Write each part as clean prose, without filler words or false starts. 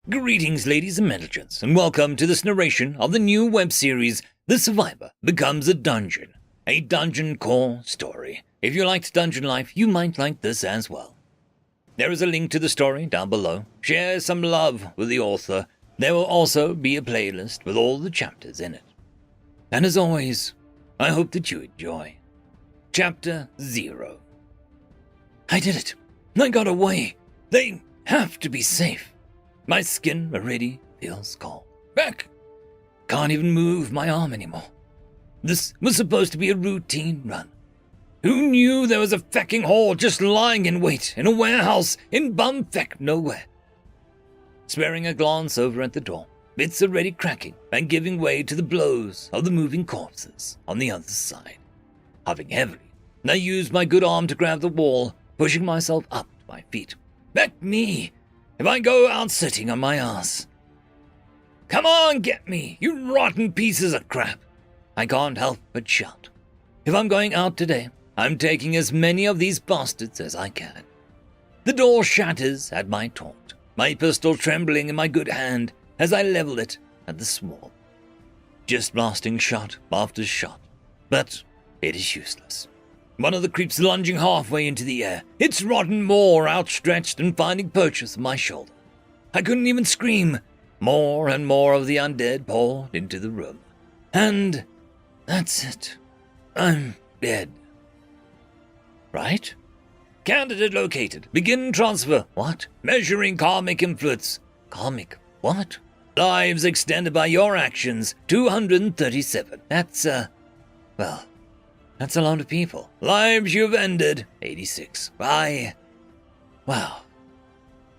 Greetings, ladies and gentlemen, and welcome to this narration of the new web series, The Survivor Becomes a Dungeon, a dungeon core story. If you liked Dungeon Life, you might like this as well. There is a link to the story down below. Share some love with the author. There will also be a playlist with all the chapters in it. And as always, I hope that you enjoy. Chapter 0. I did it. I got away. They have to be safe. My skin already feels cold. Back! Can't even move my arm anymore. This was supposed to be a routine run. Who knew there was a fecking hole just lying in wait in a warehouse in bumfeck nowhere? Sparing a glance over at the door, it's already cracking and giving way to the blows of the moving corpses on the other side. Huffing heavily, I used my good arm to grab the wall, pushing myself up to my feet. Back me! If I go out sitting on my ass. Come on, get me, you rotten pieces of crap. I can't help but shout. If I'm going out today, I'm taking as many of these bastards as I can. The door shatters at my taunt, my pistol trembling in my good hand as I level it at the swarm. Just blasting shot after shot, but it is useless. One of the creeps lunging halfway into the air, its rotten maw outstretched and finding purchase of my shoulder. I couldn't even scream. More and more of the undead poured into the room. And that's it. I'm dead. Right? Candidate located. Begin transfer. What? Measuring karmic influence. Karmic what? Lives extended by your actions, 237. That's a lot of people. Lives you've ended, 86. Wow. I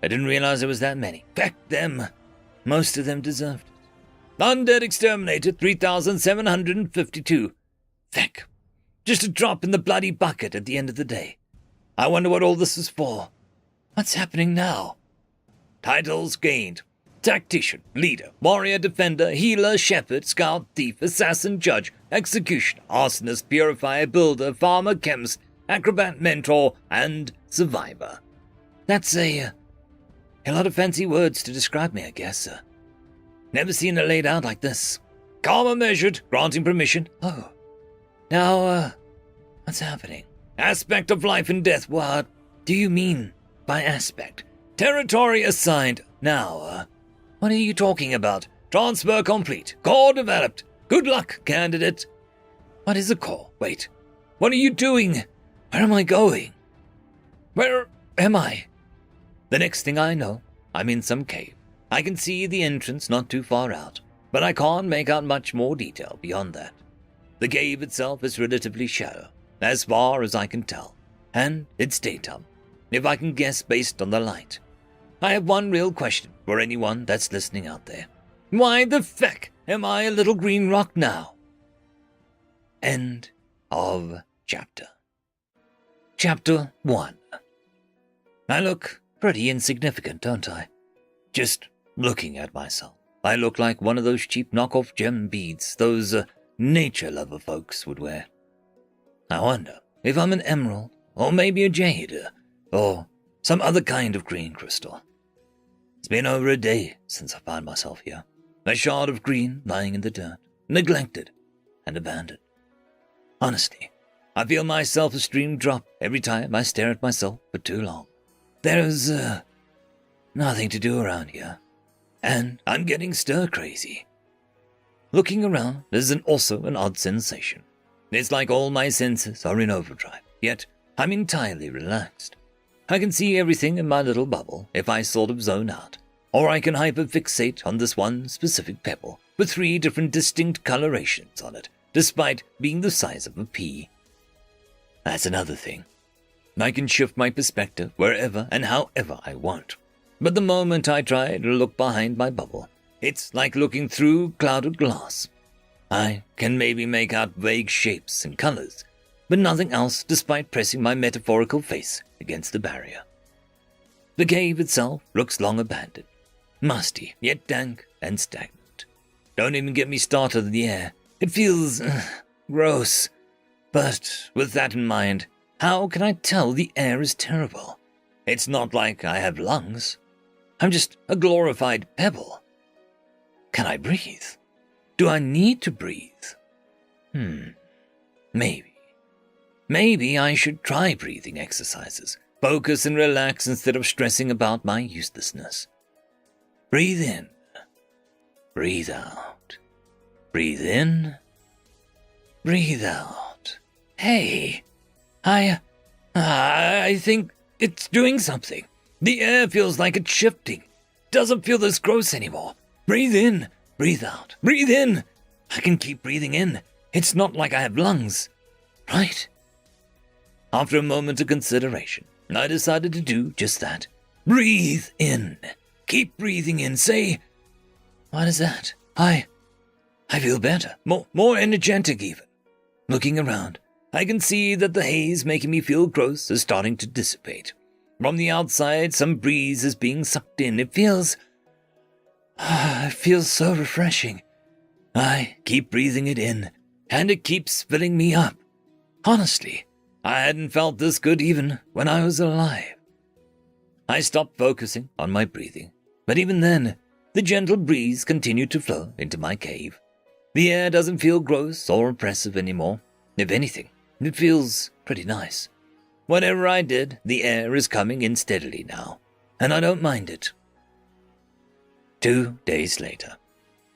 didn't realize there was that many. Feck them. Most of them deserved it. Undead exterminated, 3,752. Feck. Just a drop in the bloody bucket at the end of the day. I wonder what all this is for. What's happening now? Titles gained. Tactician, leader, warrior, defender, healer, shepherd, scout, thief, assassin, judge, executioner, arsonist, purifier, builder, farmer, chemist, acrobat, mentor, and survivor. That's a lot of fancy words to describe me, I guess. Never seen it laid out like this. Karma measured, granting permission. Oh. Now, what's happening? Aspect of life and death. What do you mean by aspect? Territory assigned. Now, what are you talking about? Transfer complete. Core developed. Good luck, candidate. What is a core? Wait. What are you doing? Where am I going? Where am I? The next thing I know, I'm in some cave. I can see the entrance not too far out, but I can't make out much more detail beyond that. The cave itself is relatively shallow, as far as I can tell, and it's daytime, if I can guess based on the light. I have one real question for anyone that's listening out there. Why the feck am I a little green rock now? End of chapter. Chapter 1. I look pretty insignificant, don't I? Just looking at myself, I look like one of those cheap knockoff gem beads those nature lover folks would wear. I wonder if I'm an emerald, or maybe a jade, or some other kind of green crystal. It's been over a day since I found myself here, a shard of green lying in the dirt, neglected and abandoned. Honestly, I feel my self-esteem drop every time I stare at myself for too long. There's nothing to do around here, and I'm getting stir-crazy. Looking around is also an odd sensation. It's like all my senses are in overdrive, yet I'm entirely relaxed. I can see everything in my little bubble if I sort of zone out, or I can hyperfixate on this one specific pebble with 3 different distinct colorations on it, despite being the size of a pea. That's another thing. I can shift my perspective wherever and however I want, but the moment I try to look behind my bubble, it's like looking through clouded glass. I can maybe make out vague shapes and colors, but nothing else despite pressing my metaphorical face against the barrier. The cave itself looks long abandoned, musty, yet dank and stagnant. Don't even get me started on the air. It feels gross. But with that in mind, how can I tell the air is terrible? It's not like I have lungs. I'm just a glorified pebble. Can I breathe? Do I need to breathe? Maybe. Maybe I should try breathing exercises. Focus and relax instead of stressing about my uselessness. Breathe in. Breathe out. Breathe in. Breathe out. Hey, I think it's doing something. The air feels like it's shifting. Doesn't feel this gross anymore. Breathe in. Breathe out. Breathe in. I can keep breathing in. It's not like I have lungs. Right? After a moment of consideration, I decided to do just that. Breathe in. Keep breathing in. Say, what is that? I feel better. More energetic even. Looking around, I can see that the haze making me feel gross is starting to dissipate. From the outside, some breeze is being sucked in. It feels so refreshing. I keep breathing it in, and it keeps filling me up. Honestly, I hadn't felt this good even when I was alive. I stopped focusing on my breathing, but even then, the gentle breeze continued to flow into my cave. The air doesn't feel gross or oppressive anymore. If anything, it feels pretty nice. Whatever I did, the air is coming in steadily now, and I don't mind it. 2 days later.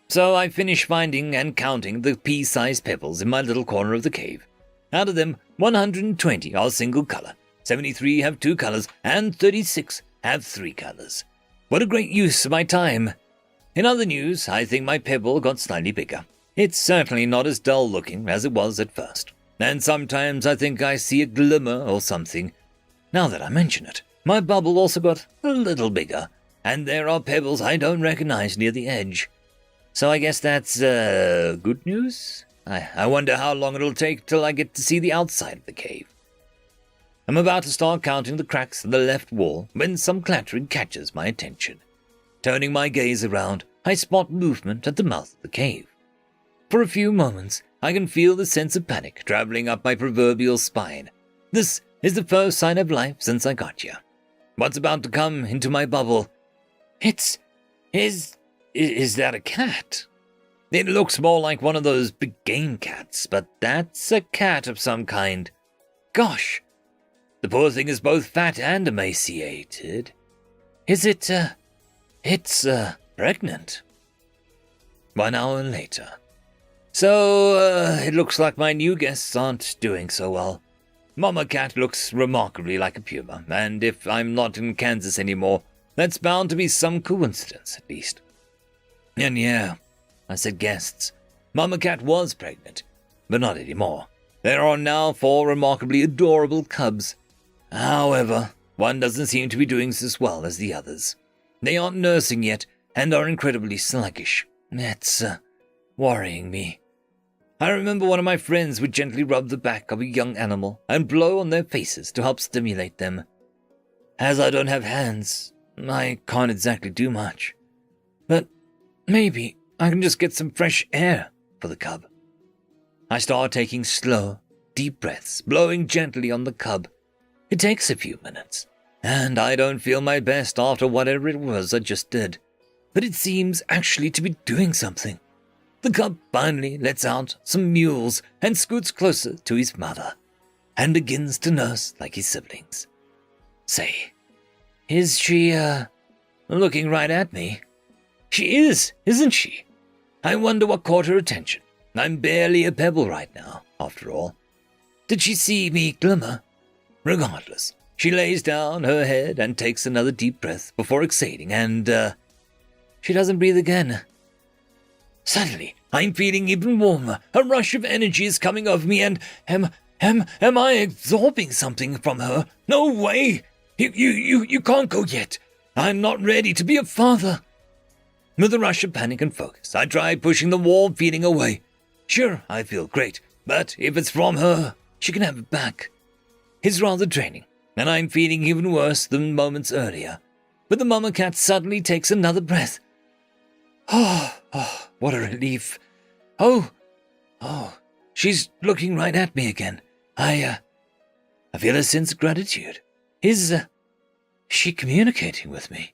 So I finish finding and counting the pea-sized pebbles in my little corner of the cave. Out of them, 120 are single color, 73 have 2 colors, and 36 have 3 colors. What a great use of my time. In other news, I think my pebble got slightly bigger. It's certainly not as dull looking as it was at first, and sometimes I think I see a glimmer or something. Now that I mention it, my bubble also got a little bigger, and there are pebbles I don't recognize near the edge. So I guess that's, good news? I wonder how long it'll take till I get to see the outside of the cave. I'm about to start counting the cracks in the left wall when some clattering catches my attention. Turning my gaze around, I spot movement at the mouth of the cave. For a few moments, I can feel the sense of panic traveling up my proverbial spine. This is the first sign of life since I got here. What's about to come into my bubble? Is that a cat? It looks more like one of those big game cats, but that's a cat of some kind. Gosh, the poor thing is both fat and emaciated. It's pregnant. 1 hour later. So, it looks like my new guests aren't doing so well. Mama Cat looks remarkably like a puma, and if I'm not in Kansas anymore, that's bound to be some coincidence, at least. And yeah, I said guests. Mama Cat was pregnant, but not anymore. There are now 4 remarkably adorable cubs. However, one doesn't seem to be doing as well as the others. They aren't nursing yet, and are incredibly sluggish. It's worrying me. I remember one of my friends would gently rub the back of a young animal and blow on their faces to help stimulate them. As I don't have hands, I can't exactly do much. But maybe I can just get some fresh air for the cub. I start taking slow, deep breaths, blowing gently on the cub. It takes a few minutes, and I don't feel my best after whatever it was I just did. But it seems actually to be doing something. The cub finally lets out some mews and scoots closer to his mother, and begins to nurse like his siblings. Say, is she, looking right at me? She is, isn't she? I wonder what caught her attention. I'm barely a pebble right now, after all. Did she see me glimmer? Regardless, she lays down her head and takes another deep breath before exhaling, and, she doesn't breathe again. Suddenly, I'm feeling even warmer. A rush of energy is coming over me, and am I absorbing something from her? No way! You can't go yet. I'm not ready to be a father. With a rush of panic and focus, I try pushing the warm feeling away. Sure, I feel great, but if it's from her, she can have it back. It's rather draining, and I'm feeling even worse than moments earlier. But the mama cat suddenly takes another breath. Oh, what a relief. Oh, she's looking right at me again. I feel a sense of gratitude. Is she communicating with me?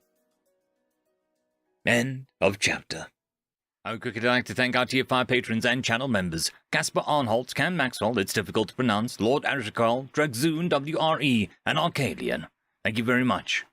End of chapter. I would quickly like to thank our Tier 5 patrons and channel members: Casper Arnholtz, Cam Maxwell, it's difficult to pronounce, Lord Azrekahl, Dragzoon W.R.E, and Arcadian. Thank you very much.